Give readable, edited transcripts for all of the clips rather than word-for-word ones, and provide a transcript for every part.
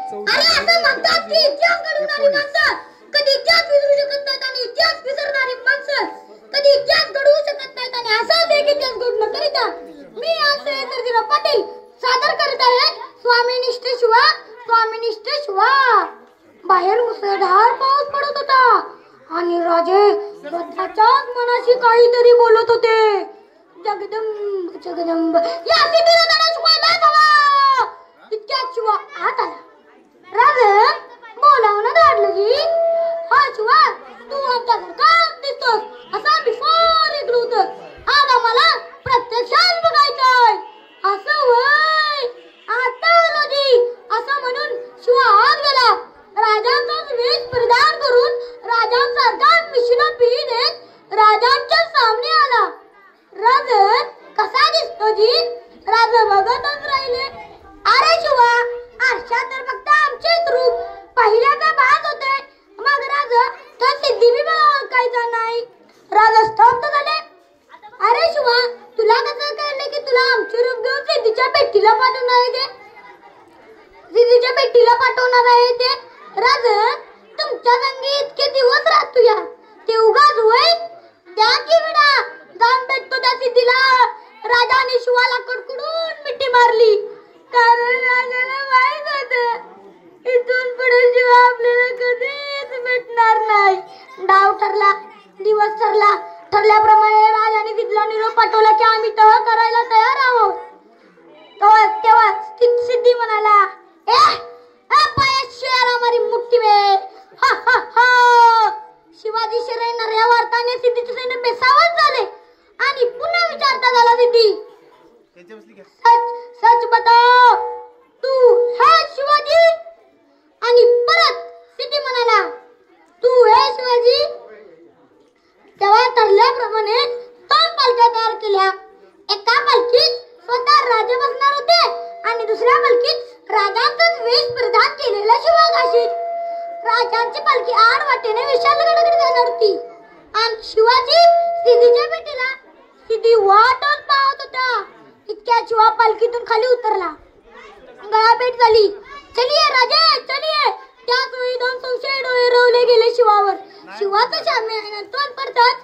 अरे असं म्हणतात की इतिहास घडवणारी माणसं कधी इतिहास विसरू शकत नाहीत आणि इतिहास विसरणारी माणसं कधी इतिहास घडवू शकत नाहीत आणि असाच एक इतिहास घडवून करिता मी आज सर्जेराव पाटील सादर करत आहे स्वामीनिष्ठ शिवा स्वामीनिष्ठ शिवा। बाहेर मुसळधार पाऊस पडत होता आणि राजे स्वतःच्याच मनाशी काहीतरी बोलत होते। जगदंब जगदंब या सिद्धीला धडा शिकवायला हवा। इतक्यात शिवा आत आला। राजे बोलावणं धाडलं की हा शिवा तू आमच्या घरकात दिसतोस असं बिफोर ऐकलं होतं, आज आम्हाला प्रत्यक्षात बघायचंय। असं वय आता आलो जी असं म्हणून शिवा आत गेला। राजांचाच वेश परिधान करून राजांसारखा मिशीला पिळी देत राजांच्या सामने आला। राजन कसा दिसतो जी? राजा बघतच राहिले। अरे शिवा आरशात तर फक्त आमचेच रूप पहिल्याचा भास होते, मग राजा तर सिद्धी बी ओळखायचा नाही। राजा स्तब्ध झाले। अरे शिवा तुला कसं कळलं की तुला आमचे रूप घेऊन सिद्धीच्या पेटीला पाठवणार आहे ते? सिद्धीच्या पेटीला पाठवणार आहे ते? राजा तुमच्या संगी इतके दिवस राहतो या ते उगाच होय? द्या की विडा जाऊन भेटतो त्या सिद्धीला। राजाने शिवाला कडकडून मिठी मारली, कारण राजाला माहित होतं इथून पुढे शिवा आपल्याला कधीच भेटणार नाही। डाव ठरला, दिवस ठरला। ठरल्याप्रमाणे राजाने सिद्धीला निरोप पाठवला की आम्ही तह करायला तयार आहोत। तेव्हा सिद्धी म्हणाला, हमारी मुट्ठी में हा हा हा। शिवाजी शिरेंना या वार्ताने सिद्धीचे सैन्य बेसावत झाले आणि पुन्हा विचारता झाला सिद्धी, सच सच बताओ तू है शिवाजी? आणि परत सिद्धी म्हणाला, तू है शिवाजी? तेव्हा ठरल्याप्रमाणे दोन पालख्या तयार केल्या। एका पालखीत स्वतः राजे बसणार होते आणि दुसऱ्या पालखीत राजांचाच वेश परिधान केलेला शिवा घाशीत। राजांची पालखी आडवाटेने विशालगडाकडे जाणार होती आणि शिवाजी सिद्धीच्या भेटीला सिद्धी वाटच पाहत होता। इतक्या शिवा पालखीतून खाली उतरला। गळाभेट झाली। चलिये राजे चलिये। त्याच वेळी दोन संशयी डोळे रोवले गेले शिवावर। शिवाचं शाम्याने तोंड पडताच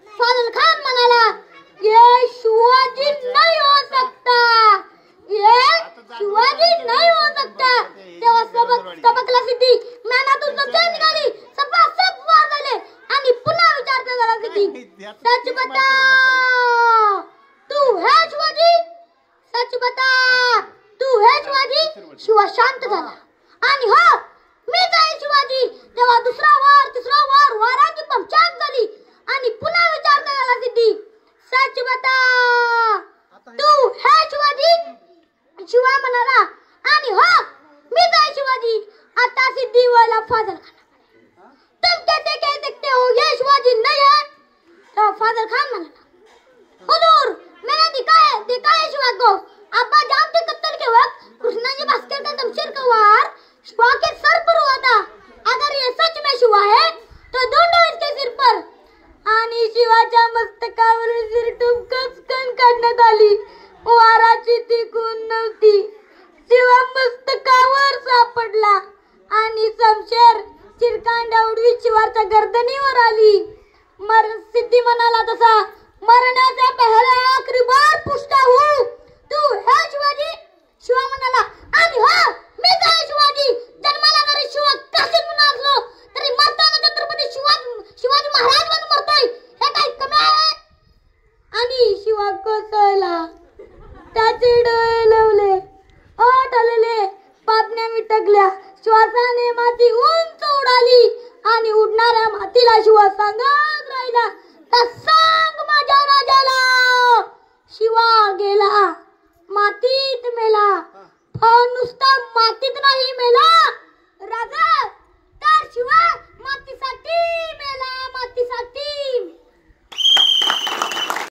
फाजल खान म्हणाला, ये शिवाजी नहीं हो सकता, ये शिवाजी नहीं हो सकता। तेव्हा सबकला सिद्धी मनातून संशय निघाली। सपासप वार झाले आणि पुन्हा विचारता झाला सिद्धी, सच बता तू है शिवाजी? सच बता तू है शिवाजी? शिवा शांत झाला आणि हो मीच आहे शिवाजी। तेव्हा दुसरा वार तिसरा वार वाराची पंचायत झाली आणि पुन्हा विचारता झाला सिद्धी, सच बता तू है शिवाजी? शिवा म्हणाला आणि हो मीच आहे शिवाजी। आता सिद्धी वाला फाजल खान, तुम कैसे कह सकते हो ये शिवाजी नहीं है? तो फाजल खान म्हणाला, हुजूर मैंने देखा है शिवा को। अब्बा जान के कत्ल के वक्त कृष्णा जी भास्कर का शमशीर का वार शिवा के सर पर हुआ था। अगर ये सच में शिवा है तो ढूंढो इसके सिर पर। आणि शिवाच्या मस्तकावरील सिरटूब कसकन काढण्यात आली। वाराची ती खून नव्हती। शिवा मस्तकावर सापडला आणि शमशेर चिरकांड्या उडवीत शिवाच्या गर्दनीवर आली। सिद्धी म्हणाला तसा मरण्याचा पहला आखरी बार पूछता हूँ, तू है शिवाजी? शिवा म्हणाला आणि हो मीच आहे शिवाजी। जन्माला जरी शिवा काशीत म्हणून असलो तरी मरताना छत्रपती शिवाजी महाराज म्हणून मरतोय, हे काही कमी आहे? आणि शिवा कोसळला। त्याचे डोळे लवले, ओठ हलले, पापण्या मिटकल्या। श्वासाने माती उंच उडाली आणि उडणाऱ्या मातीला शिवा सांगत राहिला, सांग माझ्या राजाला। शिवा गेला, मातीत मेला। नुसता मातीत नाही मेला राजा, तर शिवा मातीसाठी मेला, मातीसाठी।